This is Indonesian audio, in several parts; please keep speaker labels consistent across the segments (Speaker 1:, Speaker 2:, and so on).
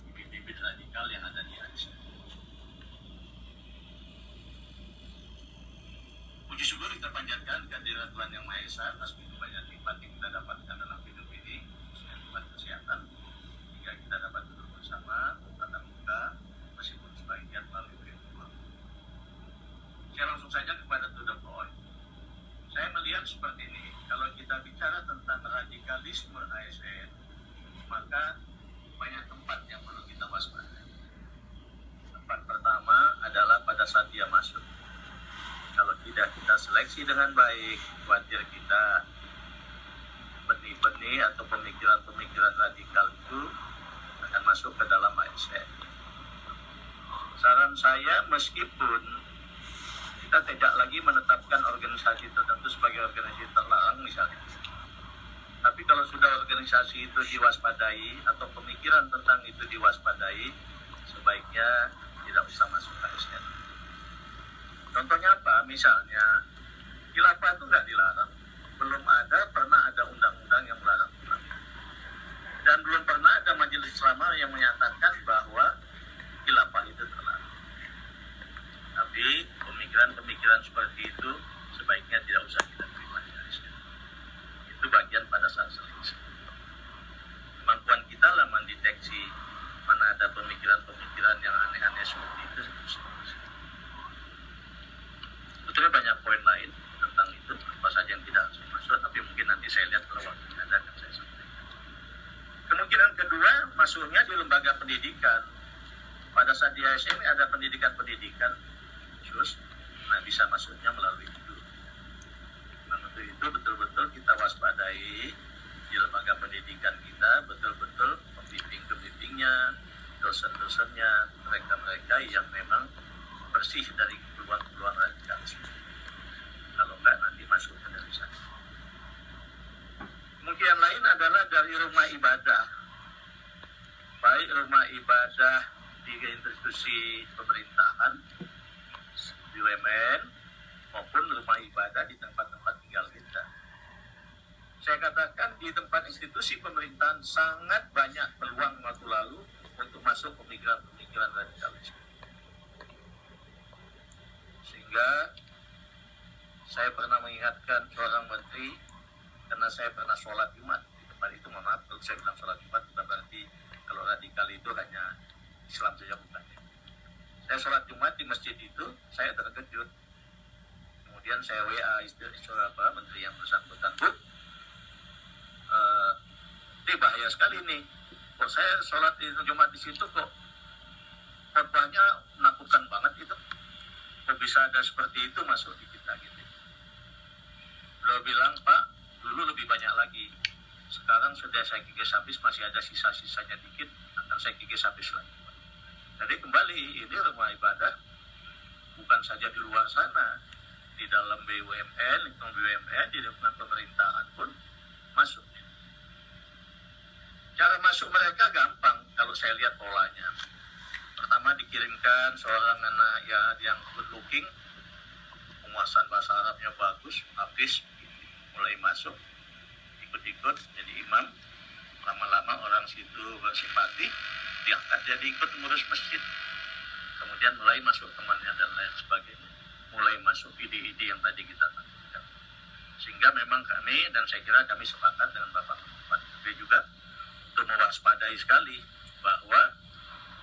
Speaker 1: bibit-bibit radikal yang ada di Aceh. Puji syukur kita panjatkan kehadirat Tuhan Yang Maha Esa atas begitu banyak nikmat yang kita dapatkan dalam hidup ini, khususnya nikmat kesehatan, hingga kita dapat duduk bersama, tatap muka, meskipun sebagian melalui virtual. Saya langsung saja kepada to the point. Saya melihat seperti ini, kalau kita bicara tentang radikalisme ASN, maka banyak tempat yang perlu kita waspadai. Tempat pertama adalah pada saat dia masuk. Kalau tidak kita seleksi dengan baik, khawatir kita benih-benih atau pemikiran-pemikiran radikal itu akan masuk ke dalam ASN. Saran saya, meskipun kita tidak lagi menetapkan organisasi tertentu sebagai organisasi terlarang misalnya, tapi kalau sudah organisasi itu diwaspadai atau pemikiran tentang itu diwaspadai, sebaiknya tidak usah masuk ke ASN. Contohnya apa? Misalnya, khilafah itu nggak dilarang. Belum pernah ada undang-undang yang melarang khilafah. Dan belum pernah ada majelis ulama yang menyatakan bahwa khilafah itu terlarang. Tapi pemikiran-pemikiran seperti itu sebaiknya tidak usah kita terima di ASN. Itu bagian pada saat seleksi. Kemampuan kita lah mendeteksi mana ada pemikiran-pemikiran yang aneh-aneh seperti itu. Sebetulnya banyak poin lain tentang itu, apa saja yang tidak harus masuk, tapi mungkin nanti saya lihat kalau waktunya ada akan saya sampaikan. Kemungkinan kedua, masuknya di lembaga pendidikan. Pada saat di ASN ada pendidikan-pendidikan khusus, nah bisa masuknya melalui itu. Nah untuk itu betul-betul kita waspadai di lembaga pendidikan kita, betul-betul pembimbing-pembimbingnya, dosen-dosennya, mereka-mereka yang memang bersih dari peluang-peluang radikalisme. Kalau enggak nanti masuk ke dari sana. Kemungkinan lain adalah dari rumah ibadah. Baik rumah ibadah di institusi pemerintahan, BUMN, maupun rumah ibadah di tempat-tempat tinggal kita. Saya katakan di tempat institusi pemerintahan sangat banyak peluang waktu lalu untuk masuk pemikiran-pemikiran radikalisme. Sehingga saya pernah mengingatkan seorang menteri, karena saya pernah sholat Jumat di tempat itu. Maaf kalau saya bilang sholat Jumat bukan berarti kalau radikal itu hanya Islam saja, bukan. Saya sholat Jumat di masjid itu, saya terkejut. Kemudian saya WA istri menteri yang bersangkutan, Bu, ini bahaya sekali nih. Kok saya sholat Jumat di situ kok khotbahnya menakutkan banget itu. Kok bisa ada seperti itu masuk di kita gitu. Beliau bilang, Pak, dulu lebih banyak lagi. Sekarang sudah saya kikis habis, masih ada sisa-sisanya dikit, akan saya kikis habis lagi. Jadi kembali, ini rumah ibadah bukan saja di luar sana, di dalam BUMN, lingkungan BUMN, di lingkungan pemerintahan pun masuk. Cara masuk mereka gampang kalau saya lihat polanya. Pertama dikirimkan seorang anak ya yang good looking, penguasaan bahasa Arabnya bagus, habis mulai masuk, ikut-ikut jadi imam. Lama-lama orang situ bersimpati, diangkat jadi ikut ngurus masjid. Kemudian mulai masuk temannya dan lain sebagainya. Mulai masuk ide-ide yang tadi kita lakukan. Sehingga memang kami, dan saya kira kami sepakat dengan Bapak Menteri juga, untuk mewaspadai sekali bahwa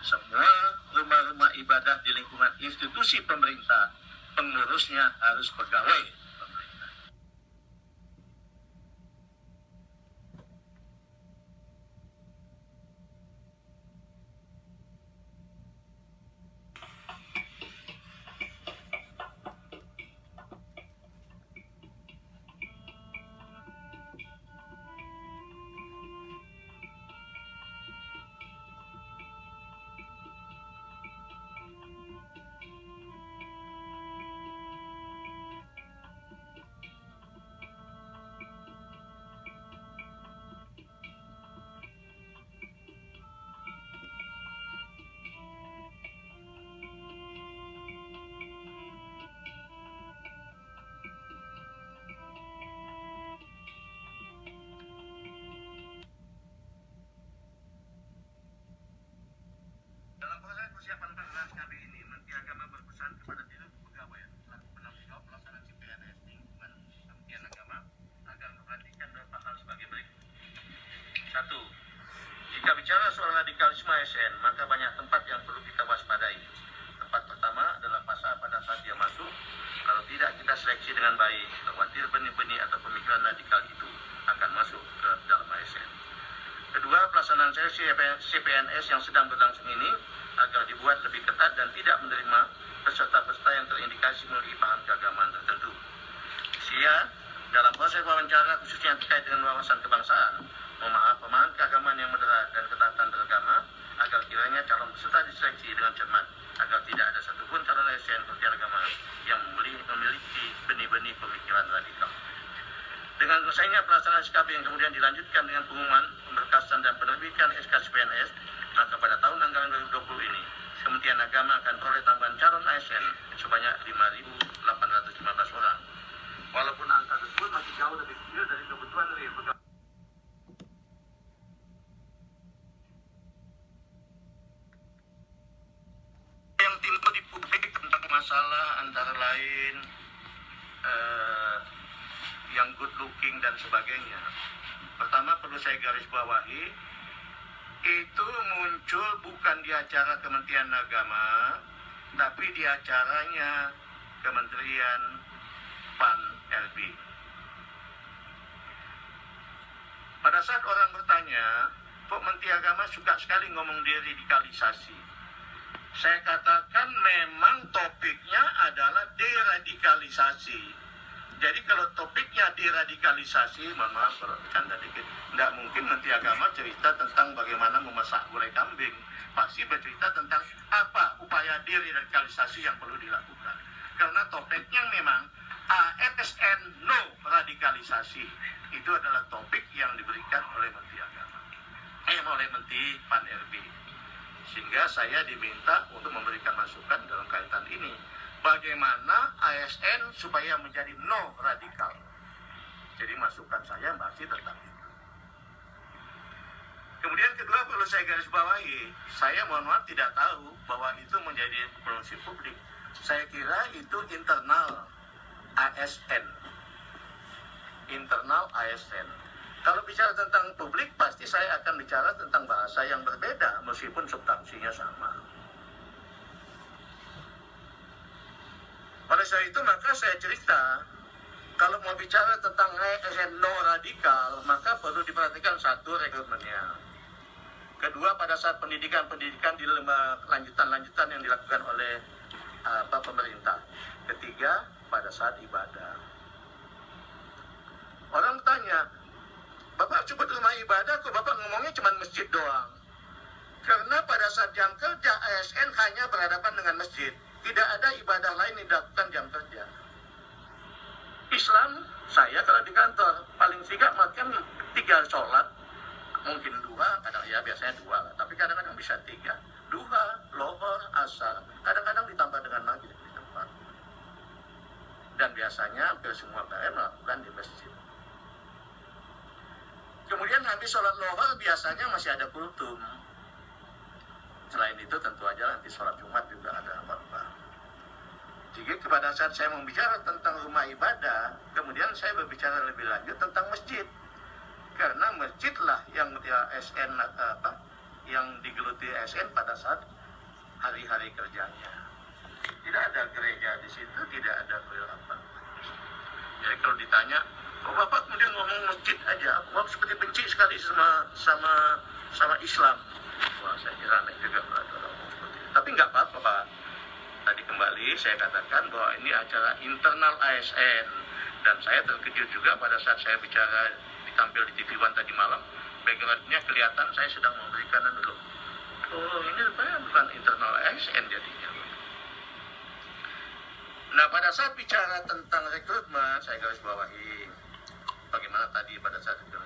Speaker 1: semua rumah-rumah ibadah di lingkungan institusi pemerintah, pengurusnya harus pegawai pemerintah. ASN, maka banyak tempat yang perlu kita waspadai. Tempat pertama adalah pada saat dia masuk, kalau tidak kita seleksi dengan baik, khawatir benih-benih atau pemikiran radikal itu akan masuk ke dalam ASN. Kedua, pelaksanaan seleksi CPNS yang sedang berlangsung ini agar dibuat lebih ketat dan tidak menerima peserta-peserta yang terindikasi memiliki paham keagamaan tertentu. Dalam proses wawancara khususnya terkait dengan wawasan kebangsaan, pemahaman keagamaan yang moderat dan ketaatan beragama, agar kiranya calon peserta diseleksi dengan cermat, agar tidak ada satupun calon ASN agama yang memiliki benih-benih pemikiran radikal. Dengan selesainya pelaksanaan SKB yang kemudian dilanjutkan dengan pengumuman, pemberkasan dan penerbitan SK CPNS, maka pada tahun anggaran 2020 ini, Kementerian Agama akan peroleh tambahan calon ASN sebanyak 5.815 orang. Walaupun angka tersebut masih jauh lebih kecil dari kebutuhan real pegawai. Yang timbul di publik tentang masalah antara lain yang good looking dan sebagainya. Pertama perlu saya garis bawahi, itu muncul bukan di acara Kementerian Agama, tapi di acaranya Kementerian PAN RB. Pada saat orang bertanya, kok Menteri Agama suka sekali ngomong deradikalisasi? Saya katakan memang topiknya adalah deradikalisasi. Jadi kalau topiknya deradikalisasi, mohon maaf kalau bercanda dikit, tidak mungkin Menteri Agama cerita tentang bagaimana memasak gulai kambing. Pasti bercerita tentang apa upaya deradikalisasi yang perlu dilakukan. Karena topiknya memang ASN no radikalisasi. Itu adalah topik yang diberikan oleh Menteri Agama, oleh Menteri PAN RB. Sehingga saya diminta untuk memberikan masukan dalam kaitan ini. Bagaimana ASN supaya menjadi no radikal. Jadi masukan saya masih tentang itu. Kemudian kedua perlu saya garis bawahi, saya mohon maaf tidak tahu bahwa itu menjadi prinsip publik. Saya kira itu internal ASN. Internal ASN. Kalau bicara tentang publik, pasti saya akan bicara tentang bahasa yang berbeda, meskipun substansinya sama. Oleh sebab itu, maka saya cerita, kalau mau bicara tentang ASN no radikal, maka perlu diperhatikan satu, rekrutmennya. Kedua, pada saat pendidikan di lembaga lanjutan yang dilakukan oleh pemerintah. Ketiga, pada saat ibadah. Orang bertanya, Bapak sebut rumah ibadah, kok Bapak ngomongnya cuma masjid doang? Karena pada saat jam kerja, ASN hanya berhadapan dengan masjid. Tidak ada ibadah lain yang dilakukan jam kerja. Islam, saya kalau di kantor, paling tidak makan 3 sholat, mungkin 2, kadang ya biasanya 2 lah, tapi kadang-kadang bisa 3. Duha, lohor, asar, kadang-kadang ditambah dengan maghrib di tempat. Dan biasanya hampir semua PM melakukan di masjid. Kemudian habis sholat lohor biasanya masih ada kultum. Selain itu tentu aja nanti sholat Jumat juga ada khotbah. Jadi pada saat saya membicara tentang rumah ibadah, kemudian saya berbicara lebih lanjut tentang masjid. Karena masjidlah yang ASN yang digeluti ASN pada saat hari-hari kerjanya. Tidak ada gereja di situ, tidak ada apa. Jadi kalau ditanya, kok Bapak kemudian ngomong masjid aja, Bapak seperti benci sekali sama Islam. Wah, saya kira aneh juga kalau ada orang ngomong seperti itu. Tapi nggak apa-apa, Pak. Tadi kembali saya katakan bahwa ini acara internal ASN. Dan saya terkejut juga pada saat saya bicara ditampil di TV One tadi malam. Background-nya kelihatan saya sedang memberikan dulu. Oh, ini rupanya bukan internal ASN jadinya. Nah, pada saat bicara tentang rekrutmen, saya garis bawahi bagaimana tadi pada saat itu.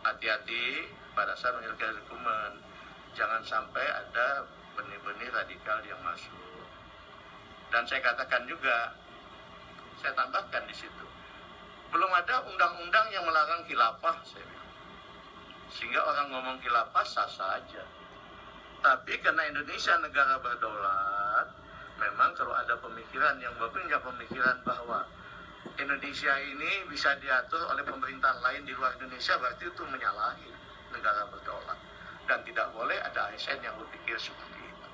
Speaker 1: Hati-hati pada saat menyelesaikan rekrutmen. Jangan sampai ada benih-benih radikal yang masuk. Dan saya katakan juga, saya tambahkan di situ, belum ada undang-undang yang melarang khilafah, saya bilang. Sehingga orang ngomong khilafah sah saja. Tapi karena Indonesia negara berdaulat, memang kalau ada pemikiran yang punya pemikiran bahwa Indonesia ini bisa diatur oleh pemerintahan lain di luar Indonesia, berarti itu menyalahi negara berdaulat. dan tidak boleh ada ASN yang berpikir seperti itu.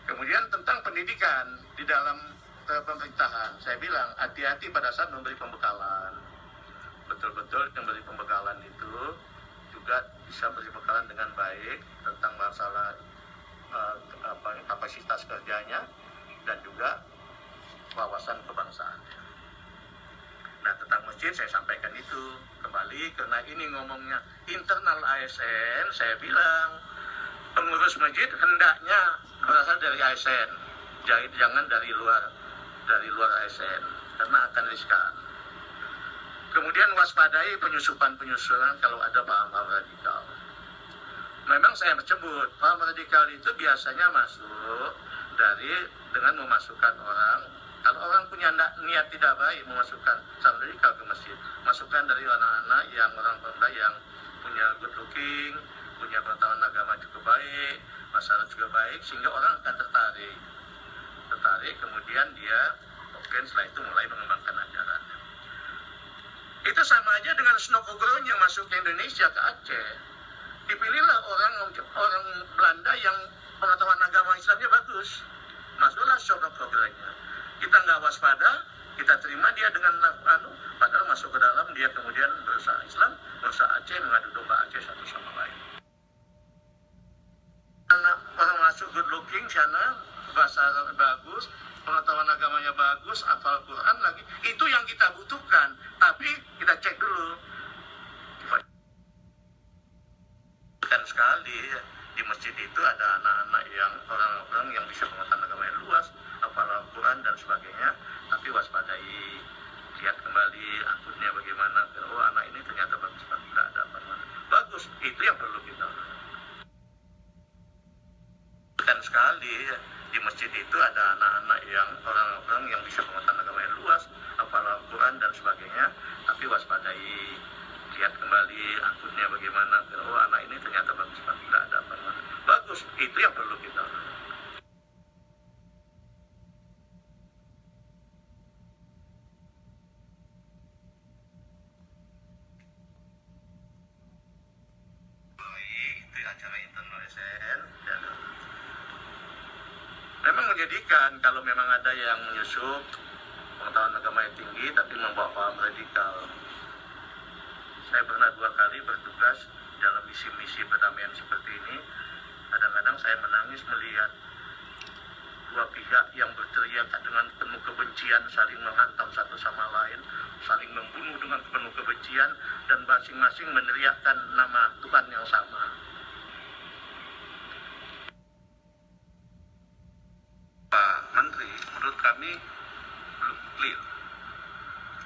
Speaker 1: Kemudian tentang pendidikan di dalam pemerintahan, saya bilang hati-hati pada saat memberi pembekalan. Betul-betul yang beri pembekalan itu juga bisa beri pembekalan dengan baik tentang masalah kapasitas kerjanya dan juga wawasan kebangsaan. Nah, tentang masjid saya sampaikan itu kembali karena ini ngomongnya internal ASN. Saya bilang pengurus masjid hendaknya berasal dari ASN, jangan dari luar ASN karena akan riskan. Kemudian waspadai penyusupan kalau ada paham-paham radikal. Memang saya sebut paham radikal itu biasanya masuk dengan memasukkan orang. Kalau orang punya niat tidak baik memasukkan paham radikal ke masjid, masukkan dari anak-anak orang yang punya good looking, punya pengetahuan agama cukup baik, masalah juga baik, sehingga orang akan tertarik. Kemudian dia setelah itu mulai mengembangkan ajaran. Itu sama aja dengan Snokogron yang masuk ke Indonesia, ke Aceh. Dipilihlah orang Belanda yang pengetahuan agama Islamnya bagus. Masuklah Snokogronnya. Kita nggak waspada, kita terima dia dengan padahal masuk ke dalam, dia kemudian berusaha Islam, berusaha Aceh, mengadu domba Aceh satu sama lain. Orang masuk good looking sana, bahasa bagus, pengetahuan agamanya bagus, hafal Quran lagi, itu yang kita butuhkan. Tapi kita cek dulu. Dan sekali di masjid itu ada anak-anak orang-orang yang bisa pengetahuan agama yang luas, hafal Quran dan sebagainya. Tapi waspadai, lihat kembali akunnya bagaimana. Oh, anak ini ternyata bagus, tidak ada apa-apa. Bagus, itu yang perlu kita. Dan sekali di masjid itu ada anak-anak orang-orang yang bisa pengetahuan agama yang luas, hafal Quran dan sebagainya. Tapi waspadai, lihat kembali akunnya bagaimana. Oh, anak ini ternyata bagus, tidak ada apa-apa. Bagus, itu yang perlu kita. Itu acara internal ASN. Memang menyedihkan kalau memang ada yang menyusup pengetahuan agama yang tinggi tapi membawa paham radikal. Saya pernah 2 kali bertugas dalam misi-misi perdamaian seperti ini. Kadang-kadang saya menangis melihat 2 pihak yang berteriak dengan penuh kebencian, saling menghantam satu sama lain, saling membunuh dengan penuh kebencian, dan masing-masing meneriakkan nama Tuhan yang sama. Pak Menteri, menurut kami belum clear.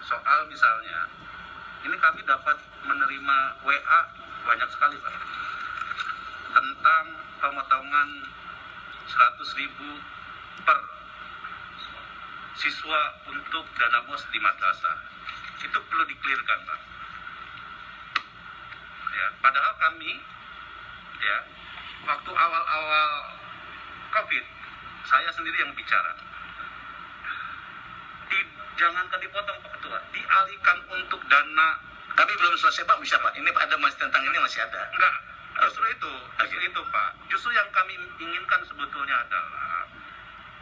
Speaker 1: Soal misalnya, ini kami dapat menerima WA banyak sekali, Pak, tentang pemotongan 100.000 per siswa untuk dana BOS di madrasah. Itu perlu diklirkan, Pak. Ya, padahal kami, ya, waktu awal-awal COVID, saya sendiri yang bicara. Jangankan dipotong, Pak Ketua, dialihkan untuk dana. Tapi belum selesai, Pak, bisa, Pak? Ini ada masih tentang ini masih ada. Enggak, justru itu, Pak. Justru yang kami inginkan sebetulnya adalah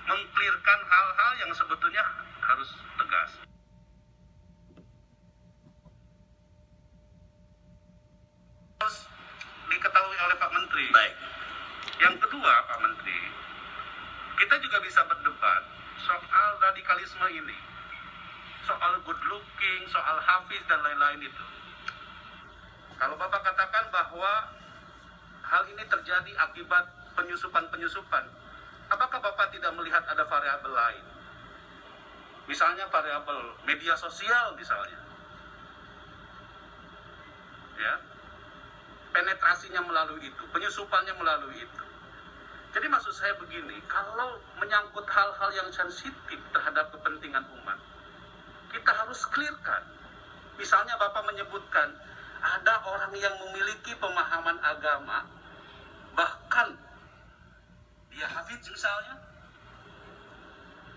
Speaker 1: mengklirkan hal-hal yang sebetulnya harus tegas. Harus diketahui oleh Pak Menteri. Baik. Yang kedua, Pak Menteri, kita juga bisa berdebat soal radikalisme ini. Soal good looking, soal hafiz dan lain-lain itu. Kalau Bapak katakan bahwa hal ini terjadi akibat penyusupan-penyusupan, apakah Bapak tidak melihat ada variabel lain? Misalnya variabel media sosial misalnya. Ya. Penetrasinya melalui itu, penyusupannya melalui itu. Jadi maksud saya begini, kalau menyangkut hal-hal yang sensitif terhadap kepentingan umat, kita harus clearkan. Misalnya Bapak menyebutkan ada orang yang memiliki pemahaman agama, bahkan dia hafiz misalnya,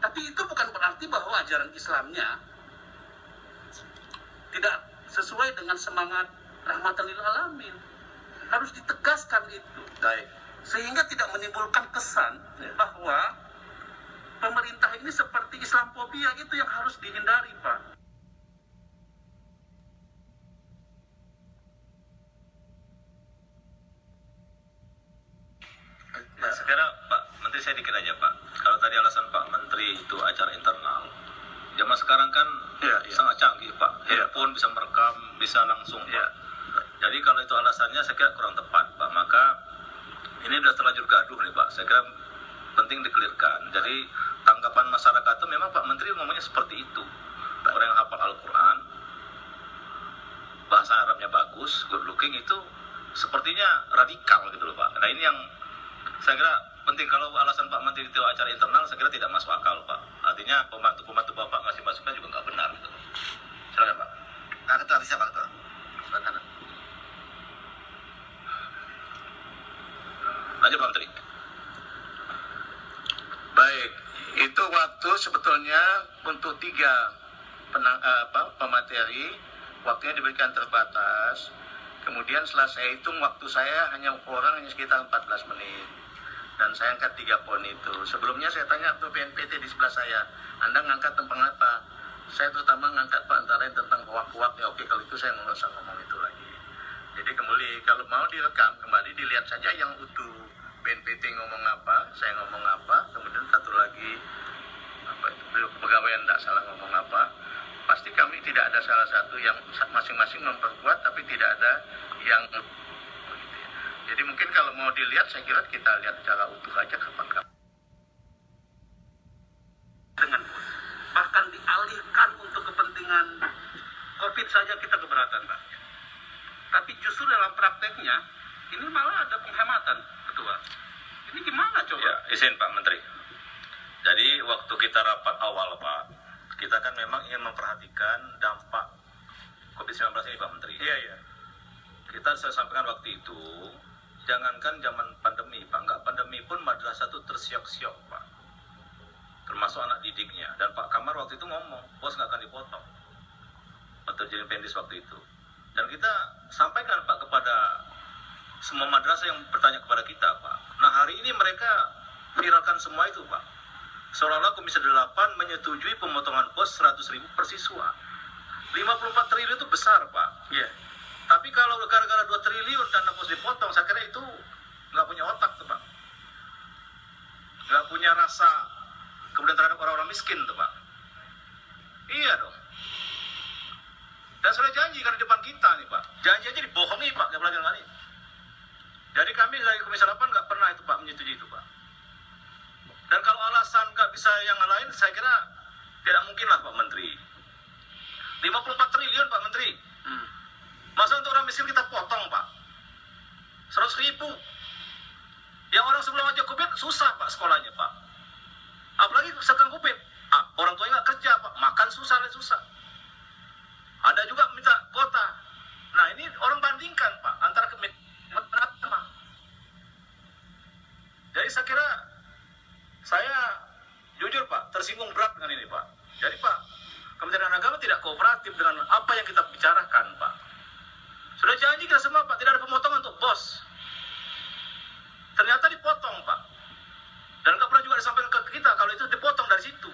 Speaker 1: tapi itu bukan berarti bahwa ajaran Islamnya tidak sesuai dengan semangat
Speaker 2: rahmatan lil alamin. Harus ditegaskan itu.
Speaker 1: Baik.
Speaker 2: Sehingga tidak menimbulkan kesan bahwa pemerintah ini seperti Islamfobia, itu yang harus dihindari, Pak.
Speaker 3: Nah, sekarang Pak Menteri, saya dikit aja Pak. Kalau tadi alasan Pak Menteri itu acara internal, zaman sekarang kan sangat canggih Pak. Handphone bisa merekam, bisa langsung Pak. Jadi kalau itu alasannya saya kira kurang tepat Pak. Maka ini sudah terlanjur gaduh nih Pak. Saya kira penting dikelirkan. Jadi tanggapan masyarakat itu memang Pak Menteri ngomongnya seperti itu. Orang yang hafal Al-Quran, bahasa Arabnya bagus, good looking, itu sepertinya radikal gitu loh Pak. Nah ini yang saya kira penting. Kalau alasan Pak Menteri itu acara internal, saya kira tidak masuk akal Pak. Artinya pembantu-pembantu Bapak ngasih masukan juga nggak benar gitu. Silakan Pak.
Speaker 1: Nah, Ketua bisa Pak Ketua. Silakan.
Speaker 3: Lanjut Pak Menteri.
Speaker 1: Baik, itu waktu sebetulnya untuk 3 pemateri, waktunya diberikan terbatas. Kemudian setelah saya hitung, waktu saya hanya sekitar 14 menit. Dan saya angkat 3 poin itu. Sebelumnya saya tanya ke BNPT di sebelah saya, Anda ngangkat tentang apa? Saya terutama ngangkat Pak antara lain tentang hoak-hoak. Ya oke, kalau itu saya nggak usah ngomong itu lagi. Jadi kembali, kalau mau direkam, kembali dilihat saja yang utuh. BNPT ngomong apa, saya ngomong apa, kemudian satu lagi pegawai yang tidak salah ngomong apa. Pasti kami tidak ada salah satu yang masing-masing memperkuat, tapi tidak ada yang. Jadi mungkin kalau mau dilihat, saya kira kita lihat secara utuh aja kapan-kapan.
Speaker 2: Dengan bahkan dialihkan untuk kepentingan COVID saja kita keberatan, Pak. Tapi justru dalam prakteknya ini malah ada penghematan, Ketua. Ini gimana coba?
Speaker 3: Ya, izin Pak Menteri. Jadi waktu kita rapat awal Pak, kita kan memang ingin memperhatikan dampak COVID-19 ini Pak Menteri.
Speaker 2: Iya.
Speaker 3: Saya sampaikan waktu itu, jangankan zaman pandemi Pak, nggak pandemi pun madrasah itu tersiok-siok Pak. Termasuk anak didiknya. Dan Pak Kamar waktu itu ngomong, bos nggak akan dipotong. Atau jadi pendis waktu itu. Dan kita sampaikan Pak kepada semua madrasah yang bertanya kepada kita Pak. Nah hari ini mereka viralkan semua itu Pak. Seolah-olah Komisi 8 menyetujui pemotongan pos 100.000 per siswa. 54 triliun itu besar Pak.
Speaker 2: Iya.
Speaker 3: Tapi kalau gara-gara 2 triliun dana pos dipotong, saya kira itu nggak punya otak tuh Pak. Nggak punya rasa kemudian terhadap orang-orang miskin tuh Pak. Iya dong. Dan sudah janji kan di depan kita nih Pak. Janji aja dibohongi Pak, nggak pernah kali. Jadi kami dari Komisi 8 nggak pernah itu Pak menyetujui itu Pak. Dan kalau alasan nggak bisa yang lain, saya kira tidak mungkin lah Pak Menteri. 54 triliun Pak Menteri. Masa untuk orang miskin kita potong Pak? 100.000. Yang orang sebelum aja COVID susah Pak sekolahnya Pak. Apalagi sekarang COVID. Orang tuanya nggak kerja Pak, makan susah. Ada juga minta kuota. Nah ini orang bandingkan Pak antara menatama. Jadi saya kira saya jujur Pak tersinggung berat dengan ini Pak. Jadi Pak, Kementerian Agama tidak kooperatif dengan apa yang kita bicarakan Pak. Sudah janji kita semua Pak, tidak ada pemotongan untuk bos. Ternyata dipotong Pak. Dan nggak pernah juga disampaikan ke kita kalau itu dipotong dari situ.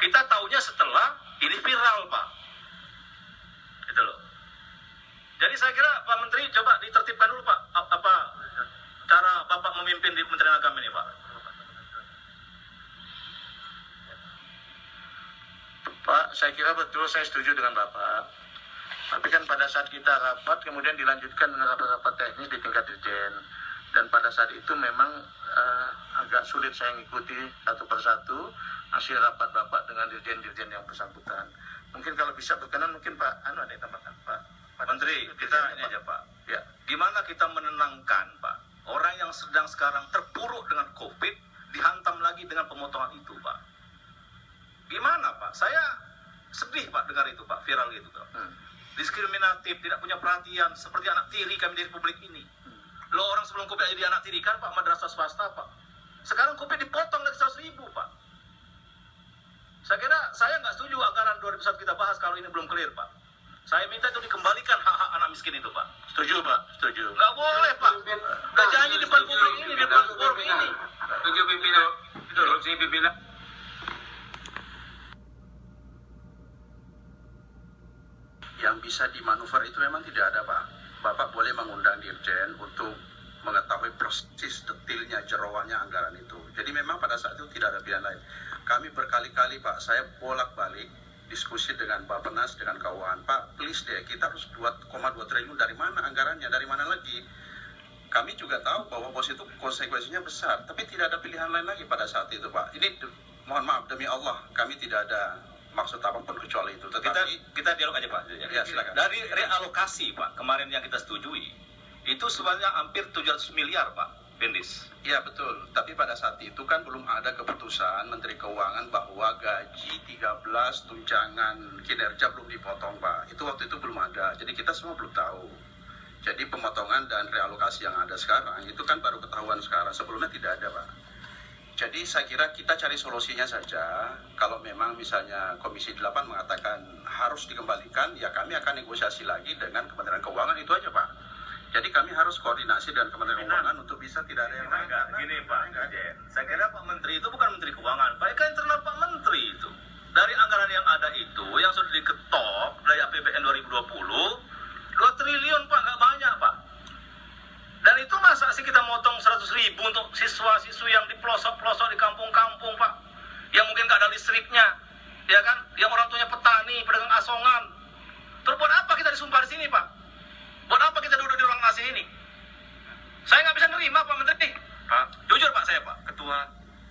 Speaker 3: Kita taunya setelah ini viral Pak. Gitu loh. Jadi saya kira Pak Menteri coba ditertibkan dulu Pak, apa cara Bapak memimpin di Kementerian Agama ini Pak.
Speaker 1: Pak, saya kira betul, saya setuju dengan Bapak. Tapi kan pada saat kita rapat, kemudian dilanjutkan dengan rapat-rapat teknis di tingkat dirjen. Dan pada saat itu memang agak sulit saya mengikuti satu persatu hasil rapat Bapak dengan dirjen-dirjen yang bersangkutan. Mungkin kalau bisa berkenan, mungkin Pak ada yang tambahkan Pak.
Speaker 3: Menteri, kita ini aja Pak.
Speaker 1: Ya.
Speaker 3: Gimana kita menenangkan Pak orang yang sedang sekarang terpuruk dengan COVID, dihantam lagi dengan pemotongan itu Pak. Gimana Pak? Saya sedih Pak dengar itu Pak, viral gitu Pak. Diskriminatif, tidak punya perhatian, seperti anak tiri kami di Republik ini. Lo orang sebelum COVID jadi anak tiri kan Pak, madrasah swasta Pak. Sekarang COVID dipotong lagi 100.000 Pak. Saya kira saya nggak setuju anggaran 2021 kita bahas kalau ini belum clear Pak. Saya minta itu dikembalikan hak-hak anak miskin itu, Pak.
Speaker 1: Setuju, Pak. Setuju.
Speaker 3: Nggak boleh, Pak. Udah janji depan publik ini, depan forum ini.
Speaker 2: Setuju pimpinan. Korupsi pimpinan.
Speaker 4: Yang bisa dimanuver itu memang tidak ada, Pak. Bapak boleh mengundang Dirjen untuk mengetahui persis detailnya jeroannya anggaran itu. Jadi memang pada saat itu tidak ada pilihan lain. Kami berkali-kali, Pak, saya bolak-balik diskusi dengan Bappenas, dengan keuangan. Pak, please deh, kita harus 2,2 triliun dari mana anggarannya, dari mana lagi? Kami juga tahu bahwa bos itu konsekuensinya besar, tapi tidak ada pilihan lain lagi pada saat itu, Pak. Ini mohon maaf, demi Allah, kami tidak ada maksud apapun kecuali itu. Tetapi
Speaker 3: Kita dialog aja, Pak.
Speaker 4: Ya, silakan.
Speaker 3: Dari realokasi, Pak, kemarin yang kita setujui, itu sebenarnya hampir 700 miliar, Pak, Bendis.
Speaker 4: ya betul, tapi pada saat itu kan belum ada keputusan Menteri Keuangan bahwa gaji 13 tunjangan kinerja belum dipotong, Pak. Itu waktu itu belum ada, jadi kita semua belum tahu. Jadi pemotongan dan realokasi yang ada sekarang itu kan baru ketahuan sekarang, sebelumnya tidak ada, Pak. Jadi saya kira kita cari solusinya saja. Kalau memang misalnya Komisi 8 mengatakan harus dikembalikan, ya kami akan negosiasi lagi dengan Kementerian Keuangan, itu aja, Pak. Jadi kami harus koordinasi dengan Kementerian Keuangan untuk bisa tidak ada yang lain.
Speaker 3: Gini, Pak Dirjen, saya kira Pak Menteri itu bukan Menteri Keuangan, Pak, kan internal Pak Menteri itu. Dari anggaran yang ada itu, yang sudah diketok dari APBN 2020, 2 triliun, Pak, nggak banyak, Pak. Dan itu masa sih kita motong 100 ribu untuk siswa-siswi yang di pelosok-pelosok di kampung-kampung, Pak. Yang mungkin nggak ada listriknya, ya kan? Yang orang tuanya petani, pedagang asongan. Terus buat apa kita disumpah di sini, Pak? Buat apa kita duduk di ruang nasi ini? Saya nggak bisa nerima, Pak Menteri.
Speaker 2: Pak,
Speaker 3: Jujur, Pak, saya, Pak.
Speaker 2: Ketua,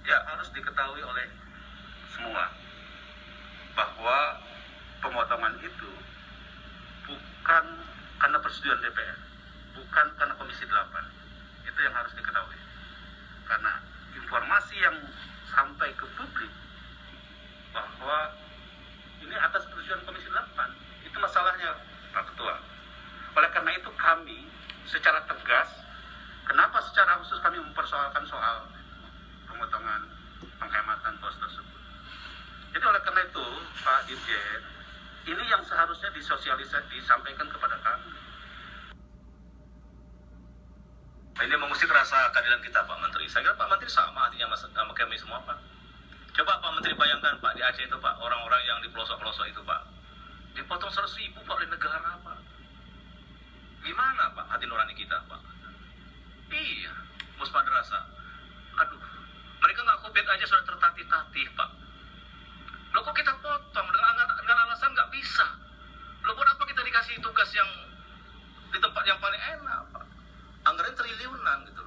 Speaker 2: ya harus diketahui oleh semua bahwa pemotongan itu bukan karena persetujuan DPR, bukan karena Komisi 8. Itu yang harus diketahui. Karena informasi yang sampai ke publik bahwa ini atas persetujuan Komisi 8, itu masalahnya, Pak Ketua. Oleh karena itu kami secara tegas, kenapa secara khusus kami mempersoalkan soal pemotongan penghematan pos tersebut. Jadi oleh karena itu Pak Dirjen, ini yang seharusnya disampaikan kepada kami.
Speaker 3: Ini mengusik rasa keadilan kita, Pak Menteri. Saya kira Pak Menteri sama hatinya sama kami semua, Pak. Coba Pak Menteri bayangkan, Pak, di Aceh itu, Pak, orang-orang yang di pelosok-pelosok itu, Pak, dipotong 100 ribu, Pak, oleh negara, Pak. Gimana, Pak, hati nurani kita, Pak? Iya, bos madrasah. Aduh, mereka nggak COVID aja sudah tertatih-tatih, Pak. Loh, kok kita potong dengan alasan nggak bisa? Loh, buat apa kita dikasih tugas yang di tempat yang paling enak, Pak? Anggaran triliunan gitu.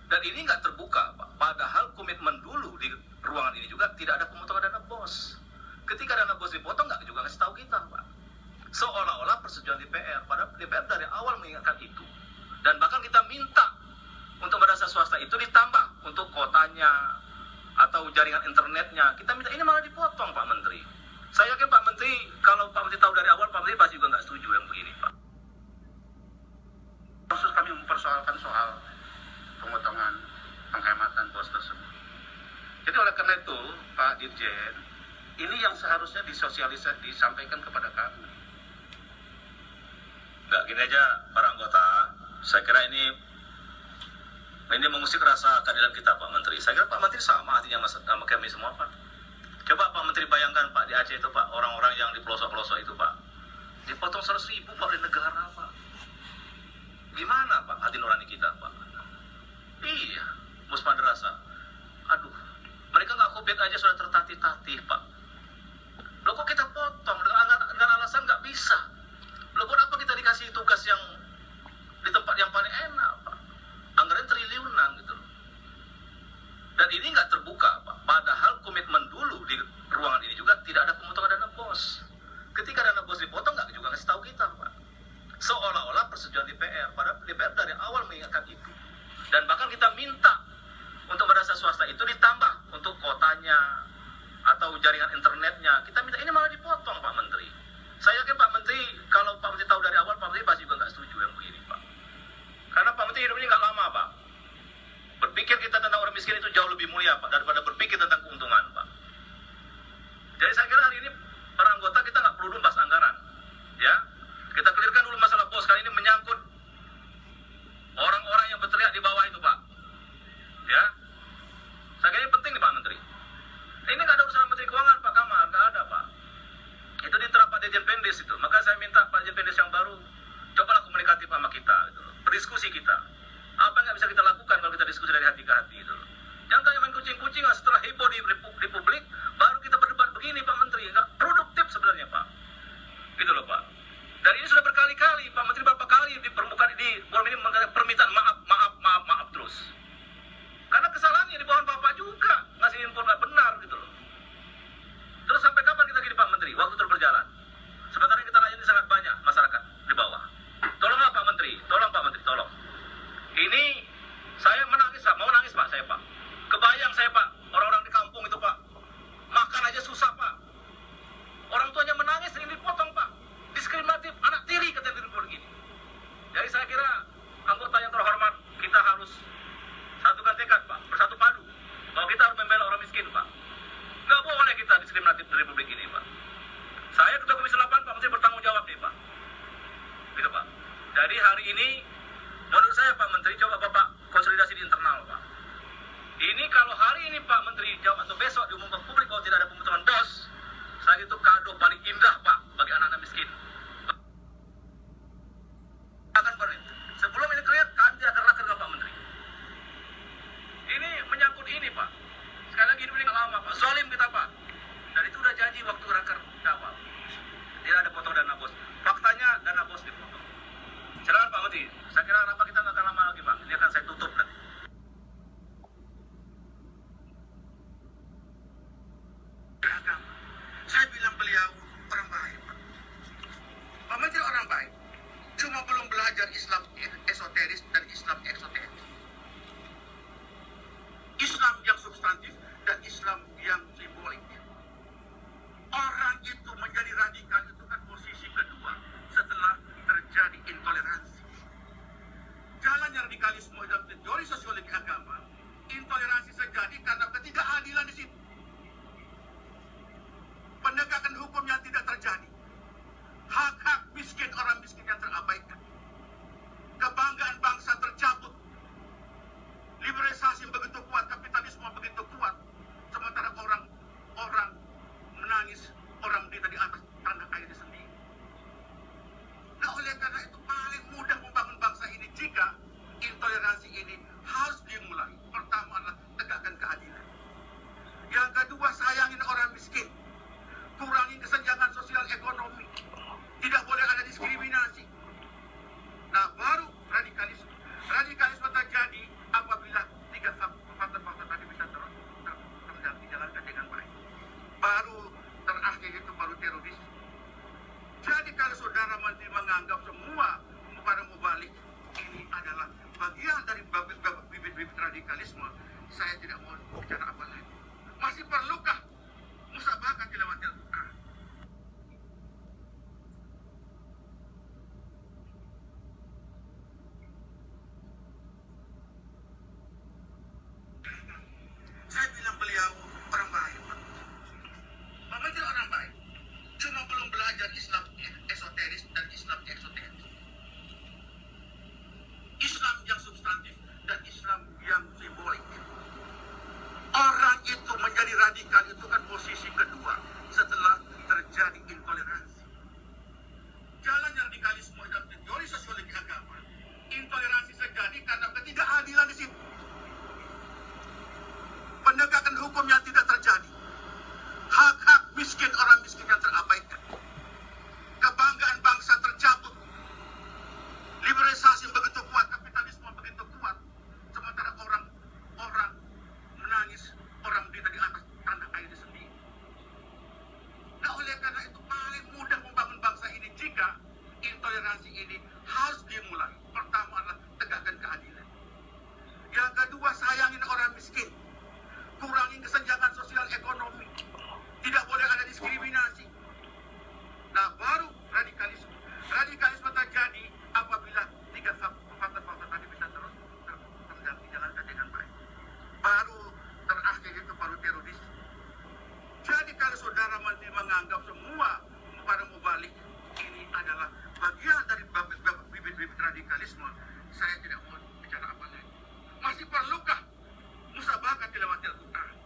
Speaker 3: Dan ini nggak terbuka, Pak. Padahal komitmen dulu di ruangan ini juga tidak ada pemotongan dana bos. Ketika dana bos dipotong, nggak juga ngasih tahu kita, Pak. Seolah-olah persetujuan DPR, padahal DPR dari awal mengingatkan itu. Dan bahkan kita minta untuk madrasah swasta itu ditambah untuk kotanya atau jaringan internetnya. Kita minta, ini malah dipotong, Pak Menteri. Saya yakin Pak Menteri, kalau Pak Menteri tahu dari awal, Pak Menteri pasti juga nggak setuju yang begini, Pak.
Speaker 2: Khusus kami mempersoalkan soal pemotongan penghematan pos tersebut. Jadi oleh karena itu Pak Dirjen, ini yang seharusnya disampaikan kepada kami.
Speaker 3: Nggak, gini aja para anggota, saya kira ini mengusik rasa keadilan kita, Pak Menteri. Saya kira Pak Menteri sama hatinya sama kami semua, Pak. Coba Pak Menteri bayangkan, Pak, di Aceh itu, Pak, orang-orang yang di pelosok-pelosok itu, Pak, dipotong 100 ribu, Pak, oleh negara, Pak. Gimana, Pak, hati nurani kita, Pak? Iya, bos madrasah. Aduh, mereka nggak COVID aja sudah tertatih-tatih, Pak. Loh, kok kita potong dengan alasan nggak bisa? Loh, buat apa kita dikasih tugas yang di tempat yang paling enak, Pak? Anggaran triliunan gitu loh. Dan ini nggak terbuka, Pak. Padahal komitmen dulu di ruangan ini juga tidak ada pemotongan dana bos. Ketika dana bos dipotong, nggak juga ngasih tahu kita, Pak. Seolah-olah persetujuan DPR, padahal DPR dari awal mengingatkan itu. Dan bahkan kita minta untuk madrasah swasta itu ditambah untuk kotanya atau jaringan internetnya. Kita minta, ini malah dipotong, Pak Menteri. Saya yakin Pak Menteri, kalau Pak Menteri tahu dari awal, Pak Menteri pasti juga nggak setuju yang begini, Pak. Karena Pak Menteri hidup ini nggak lama, Pak. Berpikir kita tentang orang miskin itu jauh lebih mulia, Pak, daripada berpikir tentang keuntungan, Pak. Jadi saya kira hari ini para anggota kita nggak perlu bahas anggaran. Menteri Keuangan, Pak Kamar, nggak ada, Pak. Itu diterap Pak Dirjen Pendes itu. Maka saya minta Pak Dirjen Pendes yang baru, cobalah komunikatif sama kita, gitu loh. Berdiskusi kita. Apa yang nggak bisa kita lakukan kalau kita diskusi dari hati ke hati, gitu loh. Jangan kayak main kucing-kucingan setelah heboh di publik, baru kita berdebat begini, Pak Menteri. Nggak produktif sebenarnya, Pak. Gitu loh, Pak. Dan ini sudah berkali-kali, Pak Menteri berapa kali di permukaan di forum ini mengatakan permintaan maaf terus. Karena kesalahannya di bawah Bapak juga ngasih info nggak benar, gitu loh. Terus sampai kapan kita gini, Pak Menteri? Waktu terus berjalan. Sementara kita layani sangat banyak masyarakat di bawah. Tolonglah Pak Menteri, tolong Pak Menteri, tolong. Ini saya menangis, Pak. Mau nangis, Pak, saya, Pak. Kebayang saya, Pak, orang-orang di kampung itu, Pak. Makan aja susah, Pak. Orang tuanya menangis, ini dipotong, Pak. Diskriminatif, anak tiri katanya di begini. Jadi saya kira anggota yang terhormat, kita harus satukan tekad, Pak, bersatu padu. Bahwa kita harus membela orang miskin, Pak. Nggak boleh kita diskriminatif di Republik ini, Pak. Saya Ketua Komisi 8, Pak Menteri bertanggung jawab nih, Pak. Gitu, Pak. Jadi hari ini, menurut saya, Pak Menteri, coba Bapak konsolidasi di internal, Pak. Ini kalau hari ini Pak Menteri jawab atau besok diumumkan publik kalau tidak ada pemotongan bos, saya itu kado paling indah, Pak, bagi anak-anak miskin. Akan sebelum ini clear, kami akan raker dengan Pak Menteri. Ini menyangkut ini, Pak. Sekali lagi ini nggak lama, Pak. Zolim kita, Pak. Dan itu udah janji waktu raker awal. Tidak ada potong dana bos. Faktanya dana bos dipotong. Silakan Pak Menteri. Saya kira rapat kita nggak akan lama lagi, Pak. Ini akan saya tutup nanti.
Speaker 5: Saya bilang beliau orang baik, Pak. Pak Menteri orang baik. Cuma belum belajar Islam esoteris dan Islam eksoteris. Islam yang substantif dan Islam yang simbolik. Orang itu menjadi radikal itu kan posisi kedua setelah terjadi intoleransi. Jalannya radikalisme dalam teori sosiologi agama, intoleransi terjadi karena ketidakadilan di situ. Penegakan hukum yang tidak terjadi. Hak-hak miskin, orang miskin yang terabaikan. Kebanggaan bangsa tercabut. Liberalisasi begitu kuat, kapitalisme begitu kuat. Sementara orang menangis, orang menderita di atas tanah airnya sendiri. Nah, oleh karena itu paling mudah membangun bangsa ini jika intoleransi ini harus dimulai. Pertama adalah tegakkan keadilan. Yang kedua, sayangin orang miskin. Kurangi kesenjangan sosial ekonomi. Tidak boleh ada diskriminasi. Nah, baru radikalisme. Radikalisme terjadi apabila tiga faktor-faktor tadi bisa dijalankan dengan baik. Baru terakhir itu baru teroris. Jadi kalau saudara Menteri menganggap semua para mubalik ini adalah bagian dari bibit-bibit radikalisme, saya tidak mau bicara apa lagi. Masih perlukah musabakat tilawatil Quran? Saya bilang beliau orang baik, Pak. Pak Menteri orang baik. Cuma belum belajar Islam esoteris dan Islam eksoteris. Islam yang substantif dan Islam yang simbolik. Orang itu menjadi radikal itu kan posisi kedua setelah terjadi intoleransi. Jalan radikalisme dalam teori sosiologi agama, intoleransi terjadi karena ketidakadilan di situ. Penegakan hukum yang tidak terjadi. Hak-hak miskin, orang miskin yang terabaikan. Kebanggaan bangsa tercabut. Liberalisasi begitu kuat, kapitalisme begitu kuat. Sementara orang menangis, orang menderita di atas tanah airnya sendiri. Nah, oleh karena itu paling mudah membangun bangsa ini jika intoleransi ini harus dimulai. Pertama adalah tegakkan keadilan. Yang kedua, sayangin orang miskin. Kurangi kesenjangan sosial ekonomi. Tidak boleh ada diskriminasi. Nah, baru radikalisme. Radikalisme terjadi apabila tiga faktor-faktor tadi bisa terus dijalankan dengan baik. Baru terakhir itu baru teroris. Jadi kalau saudara Menteri menganggap semua para mubalik ini adalah bagian dari bibit-bibit radikalisme, saya tidak mau bicara apa lagi. Masih perlukah musabakat tilawatil Quran?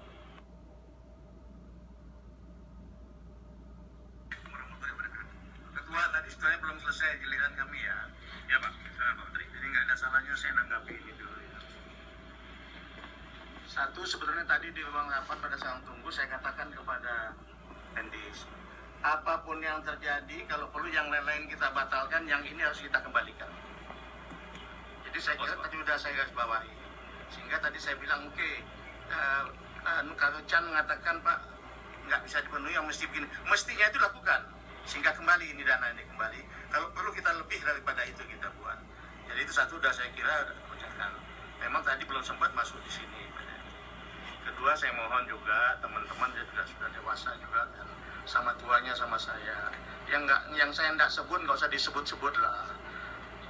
Speaker 5: yang saya nanggapi ini dulu.
Speaker 1: Satu, sebenarnya tadi di ruang rapat pada saat tunggu saya katakan kepada Pendis, apapun yang terjadi, kalau perlu yang lain-lain kita batalkan, yang ini harus kita kembalikan. Jadi saya kira tadi sudah saya garis bawahi. Sehingga tadi saya bilang, oke, kalau Chan mengatakan, Pak, nggak bisa dipenuhi, yang mesti begini. Mestinya itu lakukan, sehingga kembali ini dana ini kembali. Kalau perlu kita lebih daripada itu kita buat. Jadi itu satu sudah saya kira sudah dikerjakan. Memang tadi belum sempat masuk di sini. Kedua, saya mohon juga teman-teman sudah dewasa juga dan sama tuanya sama saya. Yang saya tidak sebut nggak usah disebut-sebut lah.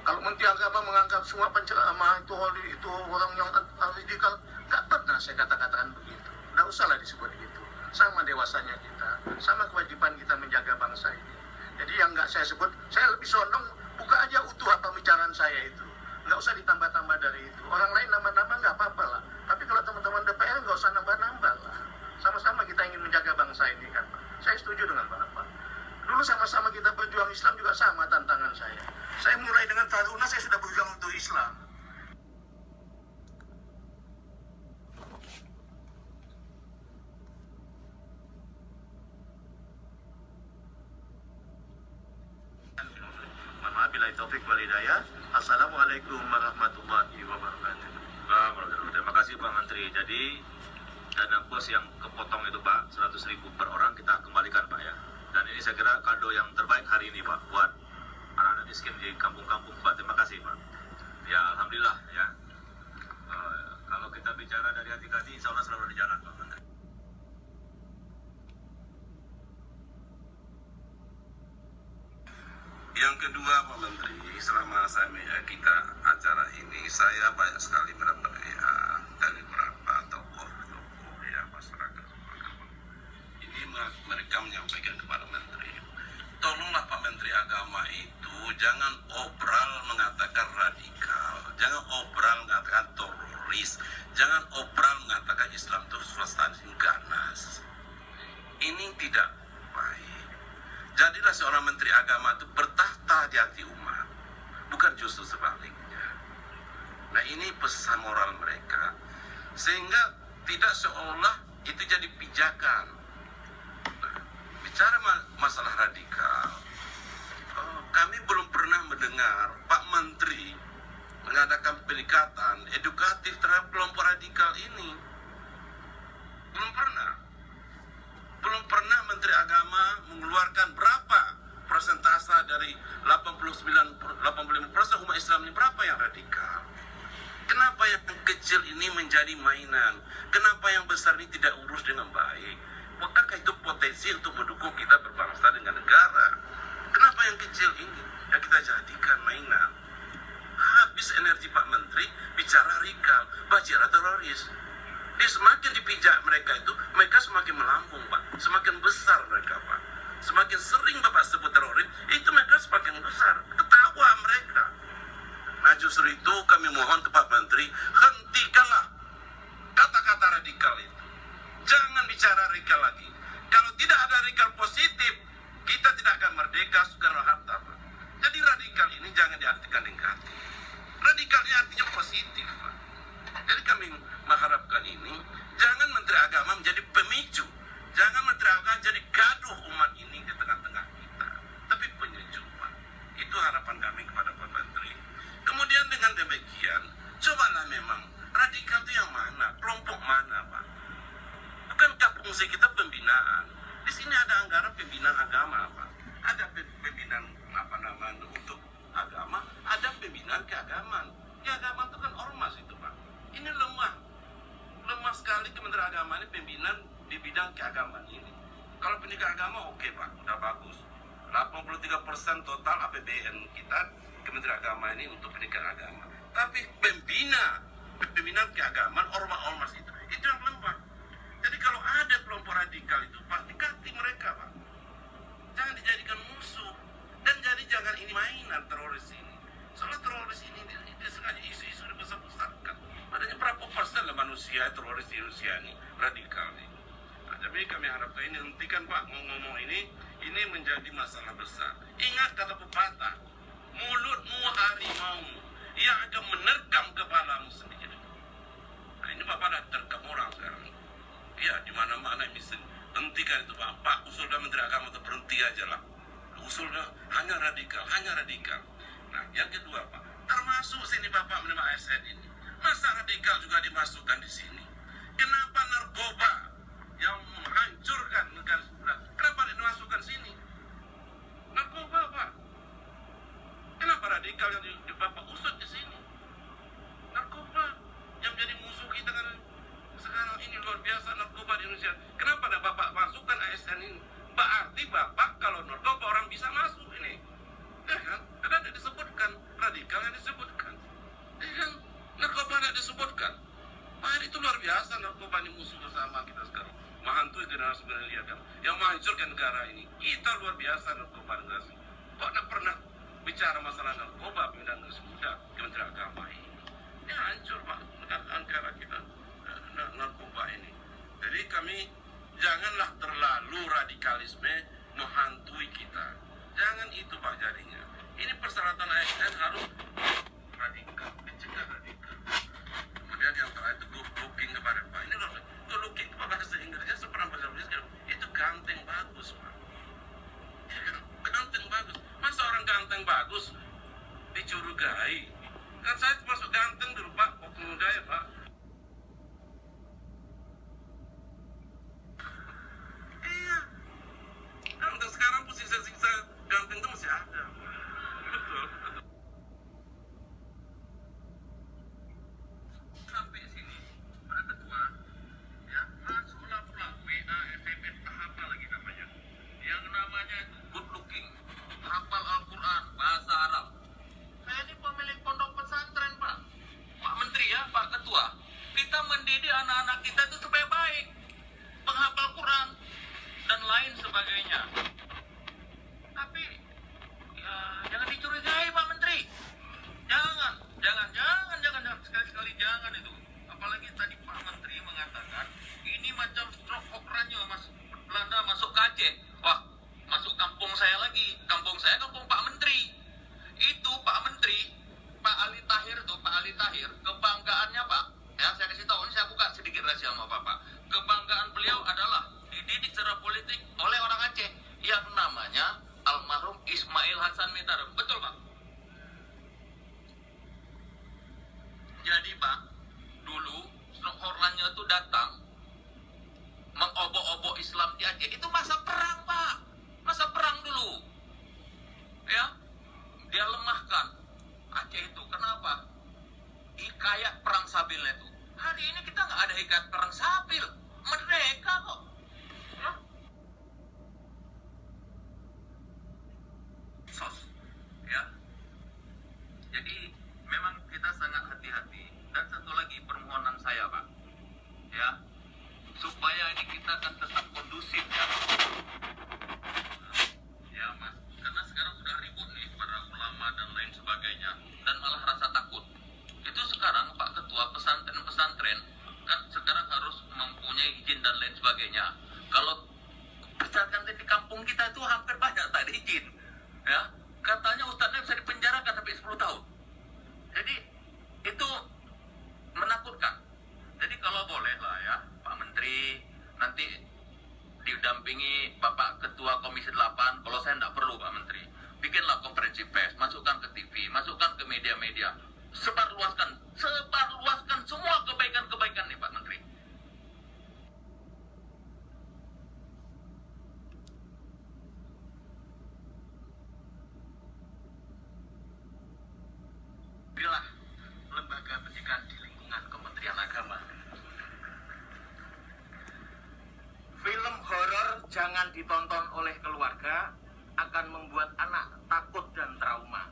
Speaker 1: Kalau Menteri Agama menganggap semua penceramah itu orang yang radikal, nggak pernah saya katakan begitu. Nggak usahlah disebut gitu. Sama dewasanya kita, sama kewajiban kita menjaga bangsa ini. Jadi yang nggak saya sebut, saya lebih sondong buka aja utuh apa pembicaraan saya itu. Nggak usah ditambah-tambah dari itu. Orang lain nambah-nambah nggak apa-apa lah. Tapi kalau teman-teman DPR nggak usah nambah-nambah lah. Sama-sama kita ingin menjaga bangsa ini kan, Pak. Saya setuju dengan Bapak. Dulu sama-sama kita berjuang Islam juga sama tantangan saya. Saya mulai dengan Taruna, saya sudah berjuang untuk Islam. Mohon maaf, bila taufik wal hidayah. Assalamualaikum warahmatullahi wabarakatuh.
Speaker 6: Terima kasih Pak Menteri. Jadi dana pos yang kepotong itu Pak, 100.000 per orang kita kembalikan Pak ya. Dan ini saya kira kado yang terbaik hari ini Pak buat anak-anak miskin di kampung-kampung Pak. Terima kasih Pak. Ya Alhamdulillah ya. Kalau kita bicara dari hati ke hati, insya Allah selalu di jalan Pak Menteri.
Speaker 7: Yang kedua Pak Menteri, selama saya kita acara ini, saya banyak sekali mendapat WA dari beberapa tokoh ya masyarakat. Ini mereka menyampaikan kepada Menteri, tolonglah Pak Menteri Agama itu jangan obral mengatakan radikal, jangan obral mengatakan teroris, jangan obral mengatakan Islam itu substansi ganas. Ini tidak baik. Jadilah seorang menteri agama itu bertahta di hati umat, bukan justru sebaliknya. Nah ini pesan moral mereka, sehingga tidak seolah itu jadi pijakan. Nah, bicara masalah radikal, kami belum pernah mendengar Pak Menteri mengadakan pendekatan edukatif terhadap kelompok radikal ini. Belum pernah. Belum pernah Menteri Agama mengeluarkan berapa persentase dari 85% umat Islam ini, berapa yang radikal. Kenapa yang kecil ini menjadi mainan? Kenapa yang besar ini tidak urus dengan baik? Apakah itu potensi untuk mendukung kita berbangsa dengan negara? Kenapa yang kecil ini yang kita jadikan mainan? Habis energi Pak Menteri bicara radikal, bicara teroris. Dia semakin dipijak mereka itu, mereka semakin melambung Pak, semakin besar mereka Pak. Semakin sering Bapak sebut teroris, itu mereka semakin besar, ketawa mereka. Nah justru itu kami mohon ke Pak Menteri, hentikanlah kata-kata radikal itu. Jangan bicara radikal lagi. Kalau tidak ada radikal positif, kita tidak akan merdeka, Soekarno-Hatta Pak. Jadi radikal ini jangan diartikan negatif. Radikal ini artinya positif Pak. Jadi kami mengharapkan ini, jangan Menteri Agama menjadi pemicu, jangan Menteri Agama jadi gaduh umat ini di tengah-tengah kita, tapi penyejuk Pak. Itu harapan kami kepada Pak Menteri. Kemudian dengan demikian, cobalah memang radikal itu yang mana, kelompok mana Pak? Bukankah fungsi kita pembinaan? Di sini ada anggaran pembinaan agama Pak. Ada pembinaan untuk agama, ada pembinaan keagamaan. Keagamaan itu kan ormas itu Pak. Ini lemah sekali Kementerian Agama ini pembinaan di bidang keagamaan ini. Kalau pendidikan agama oke Pak, udah bagus. 83% total APBN kita Kementerian Agama ini untuk pendidikan agama. Tapi pembinaan keagamaan ormas-ormas itu yang lemah. Jadi kalau ada kelompok radikal itu Pak, dekati mereka Pak. Jangan dijadikan musuh. Dan jangan ini mainan teroris ini. Soalnya teroris ini dia sengaja isu-isu dibesar-besarkan. Adanya berapa persen lah manusia teroris di Indonesia ini radikal nih. Nah, jadi kami harapkan ini hentikan Pak ngomong ini menjadi masalah besar. Ingat kata pepatah, mulutmu harimau, yang akan menerkam kepalamu sendiri. Nah, ini Bapak dah terkam orang sekarang. Ya, di mana-mana misi hentikan itu Pak. Usulnya Menteri Agama itu berhenti aja lah. Usulnya hanya radikal, hanya radikal. Nah, yang kedua Pak, termasuk sini Bapak menerima ASN ini. Masa radikal juga dimasukkan di sini? Kenapa narkoba yang menghancurkan negara sebelah, kenapa dimasukkan sini? Narkoba Pak. Kenapa radikal yang di Bapak usut di sini? Narkoba yang menjadi musuh kita kan sekarang ini luar biasa narkoba di Indonesia. Kenapa ada Bapak masukkan ASN ini? Berarti Bapak kalau narkoba orang bisa masuk ini. Ya kan? Karena ada disebutkan radikal yang disebutkan. Ya kan? Narkoba tidak disebutkan. Pak, itu luar biasa narkoba ini musuh bersama kita sekarang. Menghantui generasi sebenarnya kan. Yang menghancurkan negara ini. Kita luar biasa narkoba negara ini. Kok tidak pernah bicara masalah narkoba pemindahan muda Kementerian Agama ini? Ya hancur Pak negara kita narkoba ini. Jadi kami janganlah terlalu radikalisme menghantui kita. Jangan itu Pak jadinya. Ini persyaratan ASN harus radikal, mencegah radikal. Kemudian yang terakhir itu good looking kepada Pak. Ini loh, good looking itu bahasa Inggrisnya seperti bahasa Inggris itu ganteng bagus Pak. Ya kan? Ganteng bagus. Masa orang ganteng bagus dicurigai? Kan saya termasuk ganteng dulu Pak, waktu muda ya Pak. Iya. Nah, untuk sekarang pun sisa-sisa ganteng itu masih ada. Betul. Sampai sini, Pak Ketua, ya masuklah pula WA, SMS, apa lagi namanya? Yang namanya itu good looking, hafal Al-Quran, bahasa Arab. Saya ini pemilik pondok pesantren Pak. Pak Menteri ya, Pak Ketua. Kita mendidik anak-anak kita itu supaya baik, penghafal Quran dan lain sebagainya. Tapi ya jangan dicurigai Pak Menteri. Jangan sekali-sekali jangan itu. Apalagi tadi Pak Menteri mengatakan ini macam stroke okranyo Mas Belanda masuk ke Aceh. Wah, masuk kampung saya lagi. Kampung saya kampung Pak Menteri. Itu Pak Menteri, Pak Ali Tahir tuh, Pak Ali Tahir, kebanggaannya Pak, ya saya kasih tahu, ini saya buka sedikit rahasia sama Bapak. Kebanggaan beliau adalah dididik secara politik oleh orang Aceh yang namanya almarhum Ismail Hasan Mitaram. Betul Pak? Jadi Pak, dulu Snok Horlannya itu datang mengobok-obok Islam di Aceh. Itu masa perang Pak, masa perang dulu. Ya, dia lemahkan Aceh itu. Kenapa? Hikayat perang sabilnya itu. Hari ini kita nggak ada hikayat perang sabil. Merdeka kok. Ya? Sos. Ya. Jadi memang kita sangat hati-hati. Dan satu lagi permohonan saya Pak. Ya. Supaya ini kita akan tetap kondusif ya. Ya Mas. Karena sekarang sudah ribut nih para ulama dan lain sebagainya, dan malah rasa takut. Itu sekarang Pak Ketua, pesantren-pesantren kan sekarang harus mempunyai izin dan lain sebagainya. Kalau misalkan di kampung kita itu hampir banyak tak diizin, ya katanya ustadznya bisa dipenjarakan sampai 10 tahun. Jadi itu menakutkan. Jadi kalau boleh lah ya Pak Menteri, nanti didampingi Bapak Ketua Komisi 8, kalau saya tidak perlu Pak Menteri, bikinlah konferensi pers, masukkan ke TV, masukkan ke media-media, sebarluaskan semua kebaikan-kebaikan nih Pak Menteri. Pilih lembaga pendidikan di lingkungan Kementerian Agama. Film horor jangan ditonton oleh keluarga, akan membuat anak takut dan trauma.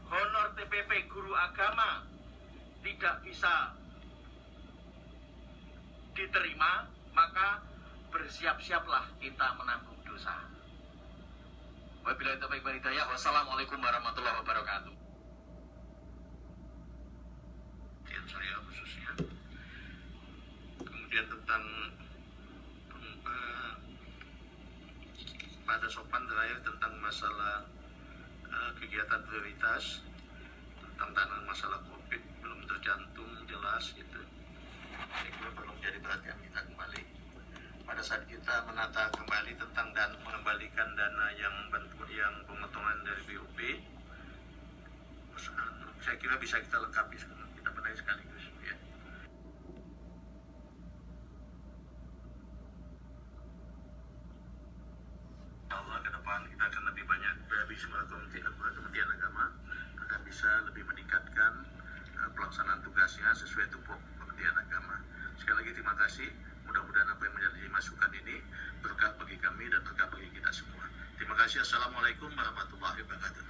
Speaker 7: Honor TPP guru agama tidak bisa diterima, maka bersiap-siaplah kita menanggung dosa. Wabillahi taufiq wal hidayah. Wassalamualaikum warahmatullahi wabarakatuh. Saya khususnya. Kemudian tentang pada sopan terakhir tentang masalah kegiatan prioritas,
Speaker 1: tantangan masalah COVID belum tercantum jelas itu. Itu perlu menjadi perhatian kita kembali. Pada saat kita menata kembali tentang dan mengembalikan dana yang pemotongan dari BUP, saya kira bisa kita lengkapi, kita benahi sekaligus. Ya. Allah ke depan kita akan lebih banyak Kementerian Agama akan bisa lebih meningkatkan pelaksanaan tugasnya sesuai tupoksi Kementerian Agama. Sekali lagi terima kasih. Mudah-mudahan apa yang menjadi masukan ini berkah bagi kami dan berkah bagi kita semua. Terima kasih. Assalamualaikum warahmatullahi wabarakatuh.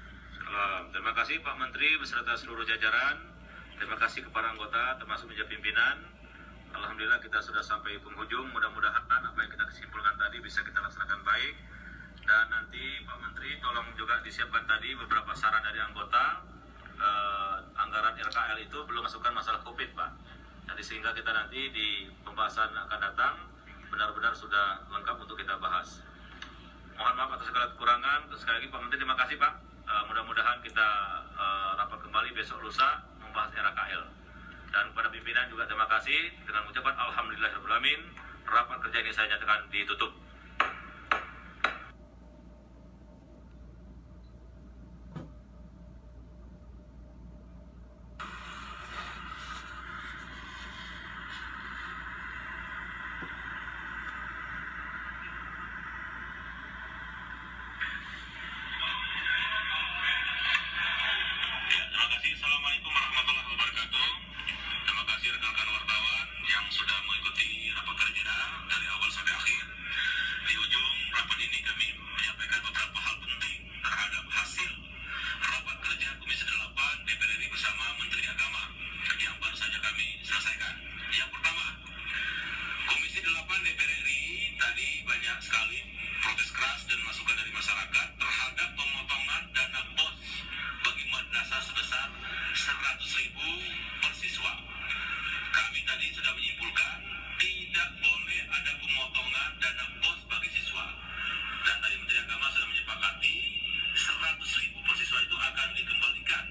Speaker 6: Terima kasih Pak Menteri beserta seluruh jajaran. Terima kasih kepada anggota termasuk meja pimpinan. Alhamdulillah kita sudah sampai penghujung. Mudah-mudahan apa yang kita kesimpulkan tadi bisa kita laksanakan baik. Dan nanti Pak Menteri tolong juga disiapkan tadi beberapa saran dari anggota. Anggaran RKL itu belum masukkan masalah COVID, Pak. Jadi sehingga kita nanti di pembahasan akan datang benar-benar sudah lengkap untuk kita bahas. Mohon maaf atas segala kekurangan. Sekali lagi Pak Menteri terima kasih Pak. Mudah-mudahan kita rapat kembali besok lusa membahas RKL. Dan kepada pimpinan juga terima kasih dengan ucapan alhamdulillahirobbilalamin. Rapat kerja ini saya nyatakan ditutup. Assalamualaikum warahmatullahi wabarakatuh. Terima kasih rekan-rekan wartawan yang sudah mengikuti rapat kerja dari awal sampai akhir. Di ujung rapat ini kami menyampaikan beberapa hal penting terhadap hasil rapat kerja Komisi 8 DPR RI bersama Menteri Agama yang baru saja kami selesaikan. Yang pertama, Komisi 8 DPR RI tadi banyak sekali protes keras dan masukan dari masyarakat terhadap pemotongan dana BOS bagi madrasah sebesar 100.000 per siswa. Kami tadi sudah menyimpulkan tidak boleh ada pemotongan dana BOS bagi siswa. Dan tadi Menteri Agama sudah menyepakati 100.000 per siswa itu akan dikembalikan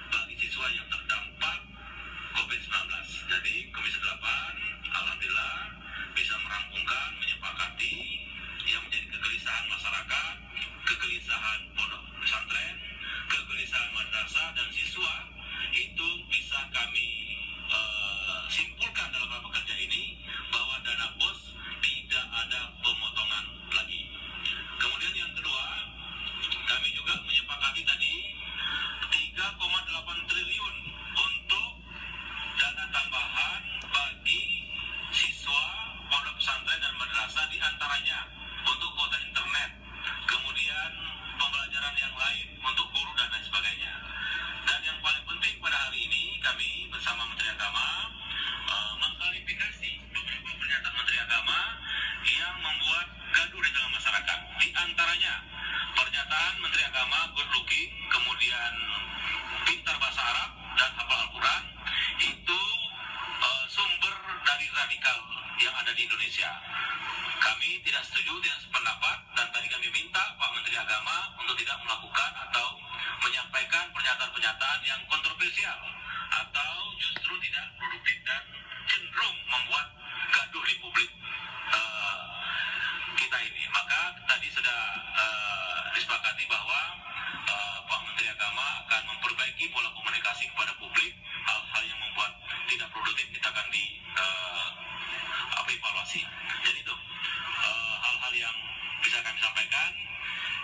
Speaker 6: bagi siswa yang terdampak COVID-19. Jadi Komisi 8 alhamdulillah bisa merampungkan, menyepakati yang menjadi kegelisahan masyarakat, kegelisahan pondok pesantren, kegelisahan madrasah dan siswa itu bisa kami simpulkan dalam rapat kerja ini bahwa dana BOS tidak ada pemotongan lagi. Kemudian yang kedua, kami juga menyepakati tadi 3,8 triliun untuk dana tambahan bagi siswa pondok pesantren dan madrasah, di antaranya untuk kuota internet, kemudian pembelajaran yang lain untuk guru dan lain sebagainya. Dan yang paling penting pada hari ini kami bersama Menteri Agama mengklarifikasi beberapa pernyataan Menteri Agama yang membuat gaduh di tengah masyarakat. Di antaranya pernyataan Menteri Agama good looking, kemudian pintar bahasa Arab dan hafal Al-Quran itu sumber dari radikal yang ada di Indonesia. Kami tidak setuju, tidak sependapat, dan tadi kami minta Pak Menteri Agama untuk tidak melakukan atau menyampaikan pernyataan-pernyataan yang kontroversial atau justru tidak produktif dan cenderung membuat gaduh di publik kita ini. Maka tadi sudah disepakati bahwa Pak Menteri Agama akan memperbaiki pola komunikasi kepada publik, hal-hal yang membuat tidak produktif kita akan evaluasi. Jadi itu hal-hal yang bisa kami sampaikan.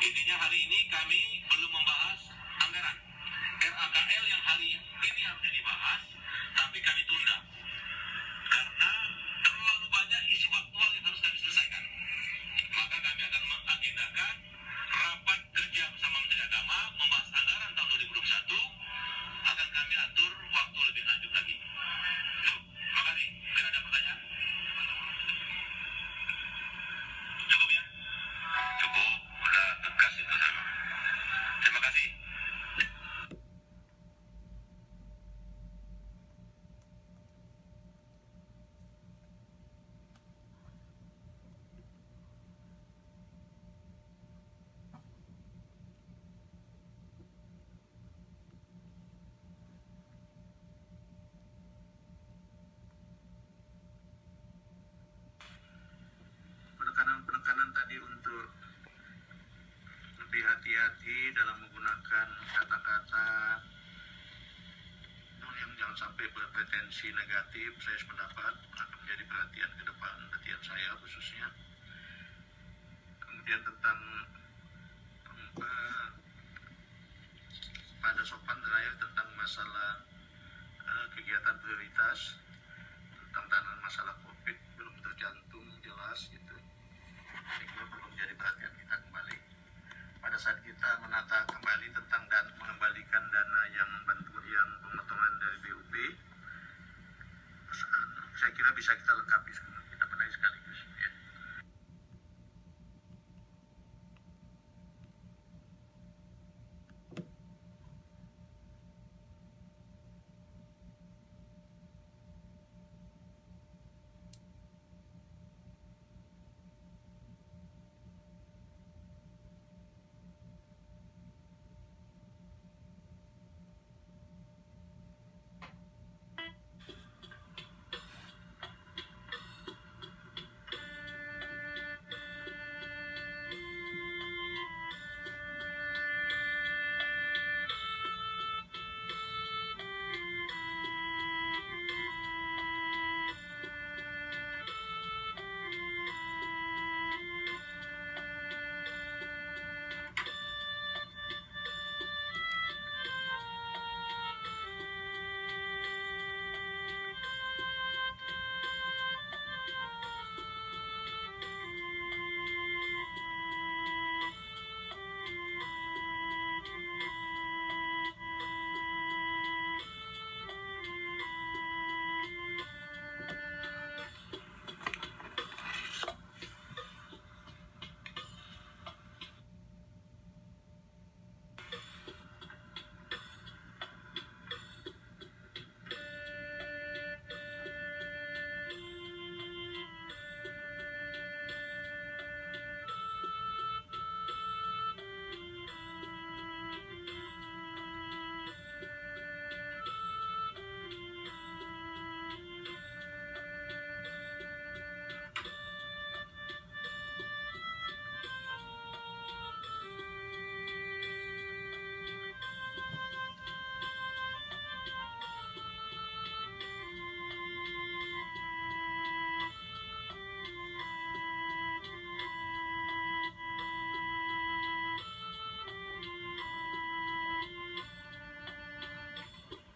Speaker 6: Intinya hari ini kami belum membahas anggaran RAKL yang hari ini harusnya dibahas, tapi kami tunda karena terlalu banyak isu aktual yang harus kami selesaikan. Maka kami akan mengagendakan rapat kerja bersama Menteri Agama membahas anggaran tahun 2021, akan kami atur waktu lebih lanjut lagi. Terima kasih. Tidak ada pertanyaan? Cukup ya? Cukup. Udah tegas itu saya. Terima kasih.
Speaker 1: tadi untuk lebih hati-hati dalam menggunakan kata-kata yang jangan sampai berpretensi negatif. Saya sependapat akan menjadi perhatian ke depan, perhatian saya khususnya. Kemudian tentang pada sopan terakhir tentang masalah kegiatan prioritas, tentang tangan masalah COVID belum tercantum jelas gitu. Ini juga perlu menjadi perhatian kita kembali pada saat kita menata kembali tentang dan mengembalikan dana yang bantu yang pemotongan dari BUP. Saya kira bisa kita